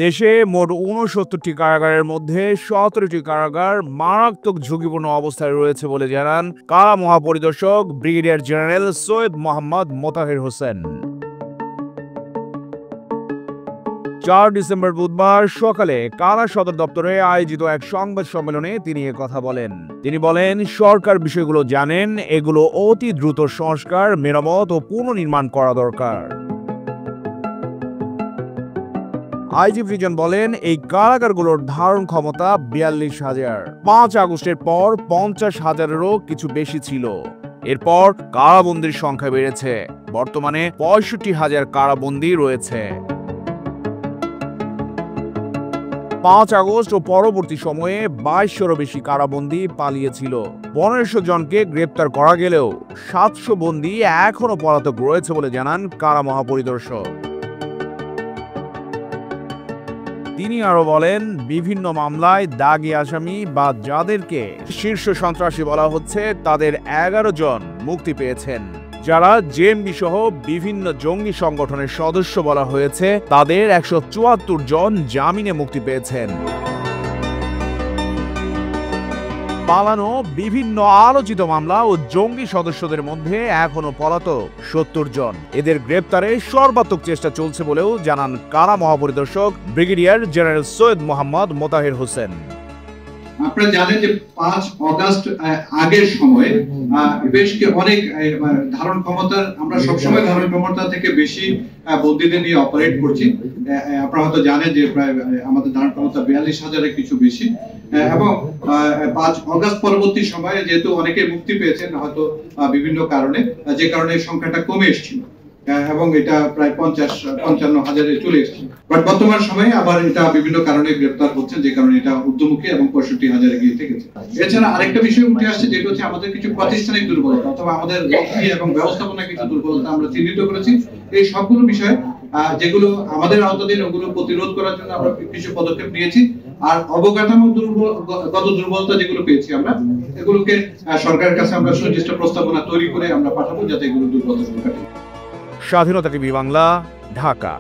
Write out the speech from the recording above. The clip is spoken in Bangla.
দেশে মোট ৬৯টি কারাগারের মধ্যে ১৭টি কারাগার মারাত্মক ঝুঁকিপূর্ণ অবস্থায় রয়েছে বলে জানান কারা মহাপরিদর্শক brigadier general Syed Mohammad Motaher Hossain. ৪ December বুধবার সকালে কারা সদর দপ্তরে আয়োজিত এক সংবাদ সম্মেলনে তিনি কথা বলেন। তিনি বলেন, সরকার বিষয়গুলো জানেন, এগুলো অতি দ্রুত সংস্কার, মেরামত ও পুনর্নির্মাণ করা দরকার। আইজি ফ্রিজন বলেন, এই কারাগারগুলোর ধারণ ক্ষমতা ৪২,০০০। ৫ আগস্টের পর ৫০,০০০-এরও কিছু বেশি ছিল। এরপর কারাবন্দির সংখ্যা বেড়েছে, বর্তমানে ৬৫,০০০ কারাবন্দী রয়েছে। ৫ আগস্ট ও পরবর্তী সময়ে ২২০০-এরও বেশি কারাবন্দী পালিয়েছিল। ১৫০০ জনকে গ্রেপ্তার করা গেলেও ৭০০ বন্দী এখনো পলাতক রয়েছে বলে জানান কারা মহাপরিদর্শক। তিনি আরো বলেন, বিভিন্ন মামলায় দাগী আসামি বা যাদেরকে শীর্ষ সন্ত্রাসী বলা হচ্ছে তাদের ১১ জন মুক্তি পেয়েছেন। যারা জেএমবি সহ বিভিন্ন জঙ্গি সংগঠনের সদস্য বলা হয়েছে তাদের ১৭৪ জন জামিনে মুক্তি পেয়েছেন। পালানো বিভিন্ন আলোচিত মামলা ও জঙ্গি সদস্যদের মধ্যে এখনো পলাতক ৭০ জন। এদের গ্রেপ্তারে সর্বাত্মক চেষ্টা চলছে বলেও জানান কারা মহাপরিদর্শক ব্রিগেডিয়ার জেনারেল সৈয়দ মোহাম্মদ মোতাহের হোসেন। আপনারা জানেন যে ৫ আগস্ট আগের সময়ে বেশ অনেক ধারণ ক্ষমতা, আমরা সবসময় ধারণ ক্ষমতা থেকে বেশি বন্দীদের নিয়ে অপারেট করছি। আপনারা হয়তো জানেন যে প্রায় আমাদের ধারণ ক্ষমতা ৪২,০০০-এর কিছু বেশি, এবং ৫ আগস্ট পরবর্তী সময়ে যেহেতু অনেকে মুক্তি পেয়েছেন হয়তো বিভিন্ন কারণে, যে কারণে সংখ্যাটা কমে এসেছিল এবং এটা প্রায় ৫৫,০০০-এ চলে এসেছে। বাট বর্তমান সময়ে আবার এটা বিভিন্ন কারণে গ্রেপ্তার হচ্ছে, যে কারণে এটা ঊর্ধ্বমুখী এবং ৬৫,০০০-এ গিয়ে থেকেছে। এছাড়া আরেকটা বিষয় উঠে আসছে, যেটা হচ্ছে আমাদের কিছু প্রাতিষ্ঠানিক দুর্বলতা অথবা আমাদের লক্ষ্য এবং ব্যবস্থাপনা কিছু দুর্বলতা আমরা চিহ্নিত করেছি। এই সবগুলো বিষয় যেগুলো আমাদের আওতাধীন, ওগুলো প্রতিরোধ করার জন্য আমরা কিছু পদক্ষেপ নিয়েছি। আর অবকাঠামো দুর্বলতা যেগুলো পেয়েছি আমরা, এগুলোকে সরকারের কাছে আমরা সুনির্দিষ্ট প্রস্তাবনা তৈরি করে আমরা পাঠাবো, যাতে এগুলো দুর্বলতা দূর হয়। স্বাধীনতা টিভি বাংলা, ঢাকা।